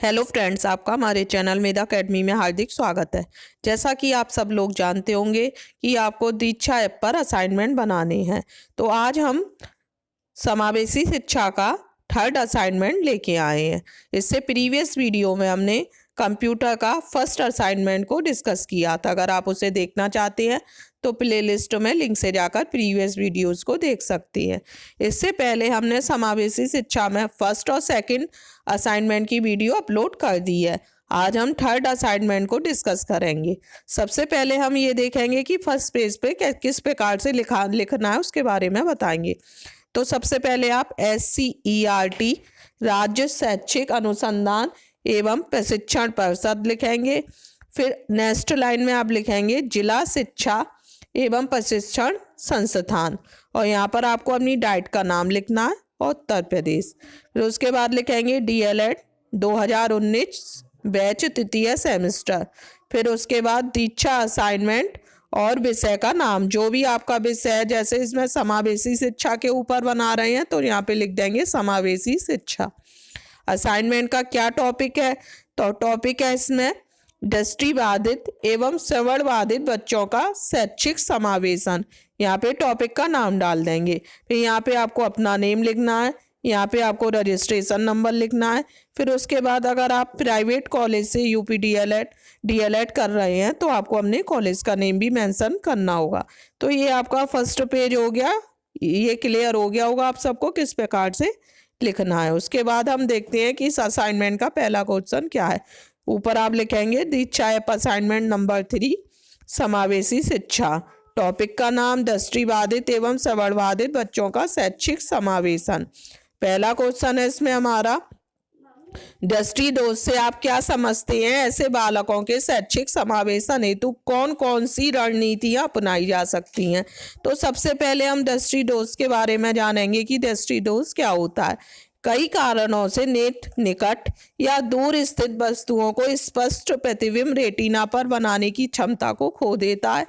Hello friends, आपका हमारे channel मेधा academy में हार्दिक स्वागत है। जैसा कि आप सब लोग जानते होंगे कि आपको दीक्षा ऐप पर असाइनमेंट बनाने हैं, तो आज हम समावेशी शिक्षा का थर्ड असाइनमेंट लेके आए हैं। इससे प्रीवियस वीडियो में हमने कंप्यूटर का फर्स्ट असाइनमेंट को डिस्कस किया था। अगर आप उसे देखना चाहते हैं तो प्लेलिस्ट में लिंक से जाकर प्रीवियस वीडियोस को देख सकती हैं। इससे पहले हमने समावेशी शिक्षा में फर्स्ट और सेकंड असाइनमेंट की वीडियो अपलोड कर दी है। आज हम थर्ड असाइनमेंट को डिस्कस करेंगे। सबसे पहले हम ये देखेंगे कि फर्स्ट पेज पे किस प्रकार से लिखना है, उसके बारे में बताएंगे। तो सबसे पहले आप SCERT राज्य शैक्षिक अनुसंधान एवं प्रशिक्षण परिषद लिखेंगे। फिर नेक्स्ट लाइन में आप लिखेंगे जिला शिक्षा एवं प्रशिक्षण संस्थान, और यहाँ पर आपको अपनी डाइट का नाम लिखना है और उत्तर प्रदेश। फिर उसके बाद लिखेंगे DLED 2019 बैच तृतीय सेमेस्टर। फिर उसके बाद दीक्षा असाइनमेंट और विषय का नाम, जो भी आपका विषय है, जैसे इसमें समावेशी शिक्षा के ऊपर बना रहे हैं तो यहाँ पे लिख देंगे समावेशी शिक्षा। असाइनमेंट का क्या टॉपिक है, तो टॉपिक है इसमें दृष्टिबाधित एवं श्रवणबाधित बच्चों का शैक्षिक समावेशन। यहाँ पे टॉपिक का नाम डाल देंगे। फिर यहाँ पे आपको अपना नेम लिखना है, यहाँ पे आपको रजिस्ट्रेशन नंबर लिखना है। फिर उसके बाद अगर आप प्राइवेट कॉलेज से UP DLED कर रहे हैं तो आपको अपने कॉलेज का नेम भी मेंशन करना होगा। तो ये आपका फर्स्ट पेज हो गया, ये क्लियर हो गया होगा आप सबको किस प्रकार से लिखना है। उसके बाद हम देखते हैं कि इस असाइनमेंट का पहला क्वेश्चन क्या है। ऊपर आप लिखेंगे दीक्षा ऐप असाइनमेंट नंबर 3 समावेशी शिक्षा। टॉपिक का नाम दृष्टिबाधित एवं श्रवणबाधित बच्चों का शैक्षिक समावेशन। पहला क्वेश्चन है इसमें हमारा, दृष्टि दोष से आप क्या समझते हैं? ऐसे बालकों के शैक्षिक समावेशन हेतु कौन कौन सी रणनीतियां अपनाई जा सकती हैं? तो सबसे पहले हम दृष्टि दोष के बारे में जानेंगे कि दृष्टि दोष क्या होता है। कई कारणों से नेत्र निकट या दूर स्थित वस्तुओं को स्पष्ट प्रतिबिंब रेटिना पर बनाने की क्षमता को खो देता है।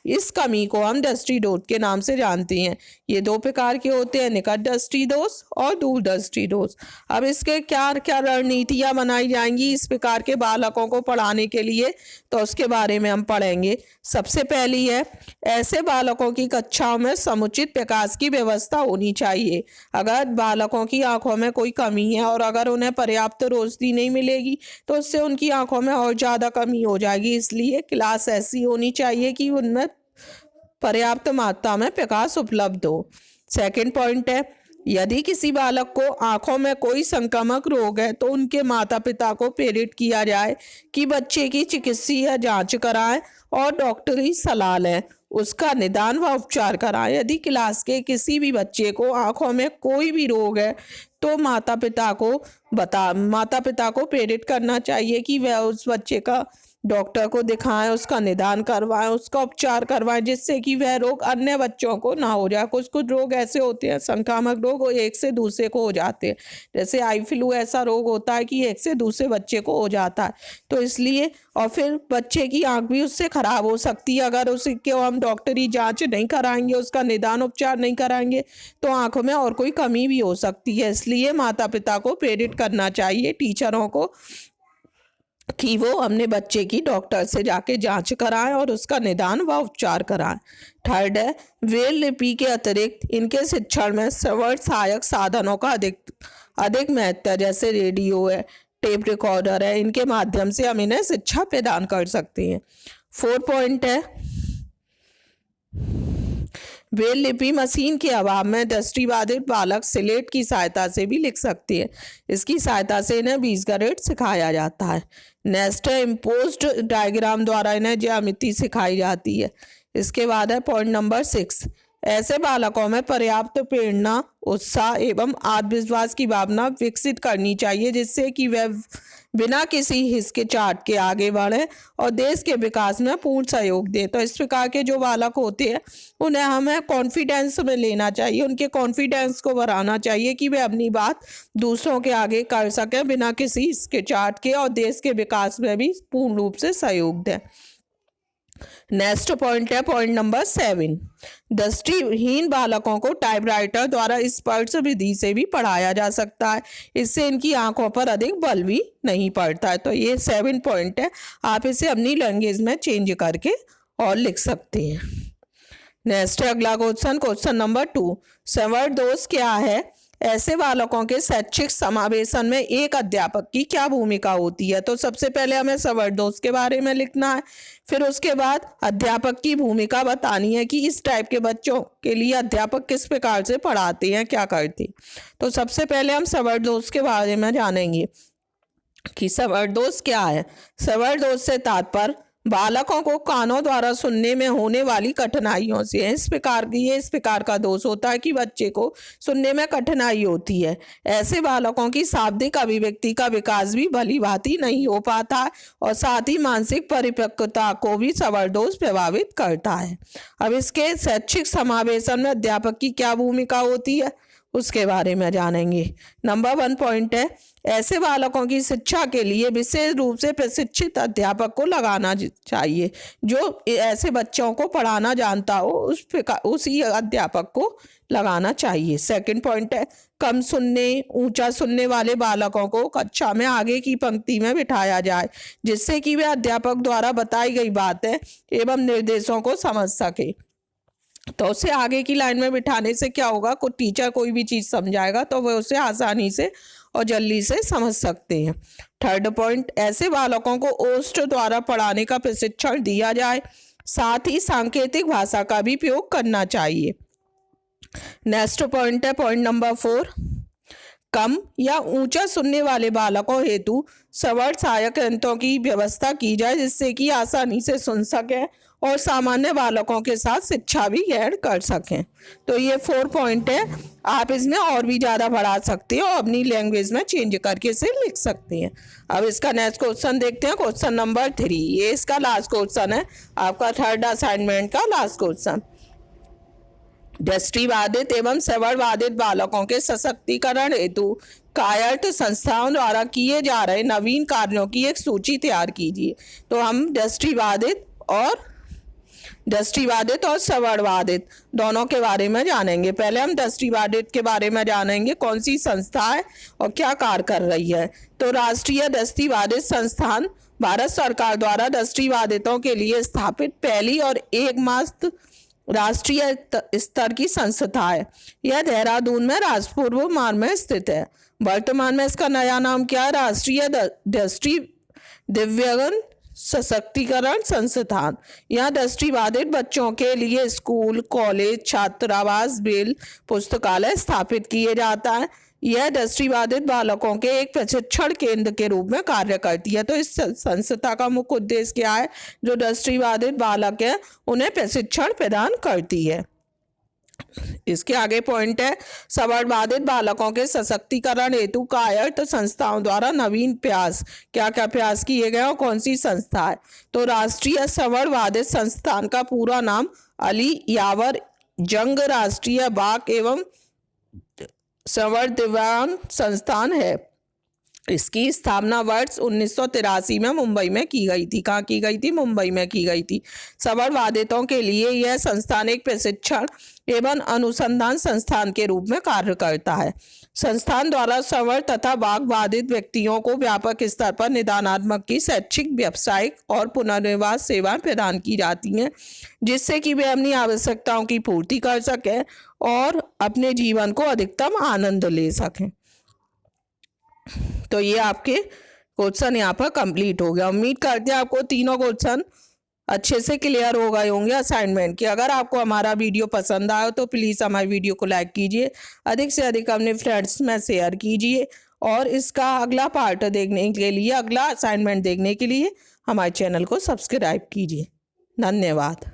इस कमी को हम दृष्टि दोष के नाम से जानते हैं। ये दो प्रकार के होते हैं, निकट दृष्टि दोष और दूर दृष्टि दोष। अब इसके क्या क्या रणनीतियां बनाई जाएंगी इस प्रकार के बालकों को पढ़ाने के लिए, तो उसके बारे में हम पढ़ेंगे। सबसे पहली है, ऐसे बालकों की कक्षाओं में समुचित प्रकाश की व्यवस्था होनी चाहिए। अगर बालकों की आंखों में कोई कमी है और अगर उन्हें पर्याप्त रोशनी नहीं मिलेगी तो उससे उनकी आंखों में और ज़्यादा कमी हो जाएगी। इसलिए क्लास ऐसी होनी चाहिए कि उनमें पर्याप्त मात्रा में प्रकाश उपलब्ध हो। सेकंड पॉइंट है, यदि किसी बालक को आंखों में कोई संक्रामक रोग है तो उनके माता पिता को प्रेरित किया जाए कि बच्चे की चिकित्सीय जांच कराएं और डॉक्टरी सलाह लें, उसका निदान व उपचार कराएं। यदि क्लास के किसी भी बच्चे को आंखों में कोई भी रोग है तो माता पिता को प्रेरित करना चाहिए कि वह उस बच्चे का डॉक्टर को दिखाएं, उसका निदान करवाएं, उसका उपचार करवाएं, जिससे कि वह रोग अन्य बच्चों को ना हो जाए। कुछ कुछ रोग ऐसे होते हैं संक्रामक रोग, एक से दूसरे को हो जाते हैं। जैसे आई फ्लू ऐसा रोग होता है कि एक से दूसरे बच्चे को हो जाता है, तो इसलिए और फिर बच्चे की आंख भी उससे खराब हो सकती है। अगर उसके हम डॉक्टरी जांच नहीं कराएंगे, उसका निदान उपचार नहीं कराएंगे तो आंखों में और कोई कमी भी हो सकती है। इसलिए माता पिता को प्रेरित करना चाहिए, टीचरों को, कि वो अपने बच्चे की डॉक्टर से जाके जांच कराएं और उसका निदान व उपचार कराएं। थर्ड है, ब्रेल लिपि के अतिरिक्त इनके शिक्षण में श्रवण सहायक साधनों का अधिक महत्व है, जैसे रेडियो है, टेप रिकॉर्डर है, इनके माध्यम से हम इन्हें शिक्षा प्रदान कर सकते हैं। 4 पॉइंट है, ब्रेल लिपि मशीन के अभाव में दृष्टिबाधित बालक स्लेट की सहायता से भी लिख सकते हैं। इसकी सहायता से इन्हें बीजगणित सिखाया जाता है। नेक्स्ट है, इम्पोज्ड डायग्राम द्वारा इन्हें ज्यामिति सिखाई जाती है। इसके बाद है पॉइंट नंबर 6, ऐसे बालकों में पर्याप्त प्रेरणा, उत्साह एवं आत्मविश्वास की भावना विकसित करनी चाहिए, जिससे कि वह बिना किसी हिचकिचाहट के आगे बढ़े और देश के विकास में पूर्ण सहयोग दे। तो इस प्रकार के जो बालक होते हैं उन्हें हमें कॉन्फिडेंस में लेना चाहिए, उनके कॉन्फिडेंस को बढ़ाना चाहिए कि वे अपनी बात दूसरों के आगे कर सकें बिना किसी हिचकिचाहट के और देश के विकास में भी पूर्ण रूप से सहयोग दें। नेक्स्ट पॉइंट है पॉइंट नंबर 7। दृष्टिहीन बालकों को टाइपराइटर द्वारा स्पर्श विधि से भी पढ़ाया जा सकता है। इससे इनकी आंखों पर अधिक बल भी नहीं पड़ता है। तो ये 7 पॉइंट है, आप इसे अपनी लैंग्वेज में चेंज करके और लिख सकते हैं। नेक्स्ट है अगला क्वेश्चन, क्वेश्चन नंबर 2। संवर्ग दोष क्या है? ऐसे बालकों के शैक्षिक समावेशन में एक अध्यापक की क्या भूमिका होती है? तो सबसे पहले हमें संवर्ग दोष के बारे में लिखना है, फिर उसके बाद अध्यापक की भूमिका बतानी है कि इस टाइप के बच्चों के लिए अध्यापक किस प्रकार से पढ़ाते हैं, क्या करते। तो सबसे पहले हम संवर्ग दोष के बारे में जानेंगे कि संवर्ग दोष क्या है। संवर्ग दोष से तात्पर्य बालकों को कानों द्वारा सुनने में होने वाली कठिनाइयों से है। इस प्रकार का दोष होता है कि बच्चे को सुनने में कठिनाई होती है। ऐसे बालकों की शाब्दिक अभिव्यक्ति का विकास भी भली भांति नहीं हो पाता है और साथ ही मानसिक परिपक्वता को भी संवर्ग दोष प्रभावित करता है। अब इसके शैक्षिक समावेशन में अध्यापक की क्या भूमिका होती है उसके बारे में जानेंगे। नंबर 1 पॉइंट है, ऐसे बालकों की शिक्षा के लिए विशेष रूप से प्रशिक्षित अध्यापक को लगाना चाहिए। जो ऐसे बच्चों को पढ़ाना जानता हो उसी अध्यापक को लगाना चाहिए। सेकंड पॉइंट है, कम सुनने, ऊंचा सुनने वाले बालकों को कक्षा में आगे की पंक्ति में बिठाया जाए, जिससे कि वे अध्यापक द्वारा बताई गई बातें एवं निर्देशों को समझ सके। तो उसे आगे की लाइन में बिठाने से क्या होगा, कोई टीचर कोई भी चीज़ समझाएगा तो वह उसे आसानी से और जल्दी से समझ सकते हैं। थर्ड पॉइंट, ऐसे बालकों को ओष्ठ द्वारा पढ़ाने का प्रशिक्षण दिया जाए, साथ ही सांकेतिक भाषा का भी प्रयोग करना चाहिए। नेक्स्ट पॉइंट है पॉइंट नंबर 4। कम या ऊंचा सुनने वाले बालकों हेतु स्वर सहायक यंत्रों की व्यवस्था की जाए, जिससे कि आसानी से सुन सकें और सामान्य बालकों के साथ शिक्षा भी ग्रहण कर सकें। तो ये 4 पॉइंट है, आप इसमें और भी ज़्यादा बढ़ा सकते हो, अपनी लैंग्वेज में चेंज करके इसे लिख सकते हैं। अब इसका नेक्स्ट क्वेश्चन देखते हैं, क्वेश्चन नंबर 3। ये इसका लास्ट क्वेश्चन है, आपका थर्ड असाइनमेंट का लास्ट क्वेश्चन। दृष्टिबाधित एवं श्रवणबाधित बालकों के सशक्तिकरण हेतु कायर्थ संस्थाओं द्वारा किए जा रहे नवीन कार्यों की एक सूची तैयार कीजिए। तो हम दृष्टिबाधित और श्रवणबाधित दोनों के बारे में जानेंगे। पहले हम दृष्टिबाधित के बारे में जानेंगे, कौन सी संस्था है और क्या कार्य कर रही है। तो राष्ट्रीय दृष्टिबाधित संस्थान भारत सरकार द्वारा दृष्टिबाधितों के लिए स्थापित पहली और एकमात्र राष्ट्रीय स्तर की संस्था है। यह देहरादून में राजपूर्व मार्ग में स्थित है। वर्तमान में इसका नया नाम क्या है, राष्ट्रीय दृष्टि दिव्यांग सशक्तिकरण संस्थान। यहाँ दृष्टिबाधित बच्चों के लिए स्कूल, कॉलेज, छात्रावास, बेल, पुस्तकालय स्थापित किए जाता है। यह दृष्टिबाधित बालकों के एक प्रशिक्षण केंद्र के रूप में कार्य करती है। तो इस संस्था का मुख्य उद्देश्य क्या है, जो दृष्टिबाधित बालक है उन्हें प्रशिक्षण प्रदान करती है। इसके आगे पॉइंट है, श्रवणबाधित बालकों के सशक्तिकरण हेतु कायर्थ संस्थाओं द्वारा नवीन प्रयास, क्या क्या प्रयास किए गए और कौन सी संस्था है। तो राष्ट्रीय श्रवणबाधित संस्थान का पूरा नाम अली यावर जंग राष्ट्रीय बाक एवं श्रवण दिव्यांग संस्थान है। इसकी स्थापना वर्ष 1983 में मुंबई में की गई थी। कहाँ की गई थी? मुंबई में की गई थी। श्रवणबाधितों के लिए यह संस्थान एक प्रशिक्षण एवं अनुसंधान संस्थान के रूप में कार्य करता है। संस्थान द्वारा श्रवण तथा वाक बाधित व्यक्तियों को व्यापक स्तर पर निदानात्मक की शैक्षिक, व्यावसायिक और पुनर्वास सेवाएं प्रदान की जाती हैं, जिससे कि वे अपनी आवश्यकताओं की पूर्ति कर सकें और अपने जीवन को अधिकतम आनंद ले सकें। तो ये आपके क्वेश्चन यहाँ पर कंप्लीट हो गया। उम्मीद करते हैं आपको तीनों क्वेश्चन अच्छे से क्लियर हो गए होंगे असाइनमेंट के। अगर आपको हमारा वीडियो पसंद आया तो प्लीज़ हमारे वीडियो को लाइक कीजिए, अधिक से अधिक अपने फ्रेंड्स में शेयर कीजिए और इसका अगला पार्ट देखने के लिए, अगला असाइनमेंट देखने के लिए हमारे चैनल को सब्सक्राइब कीजिए। धन्यवाद।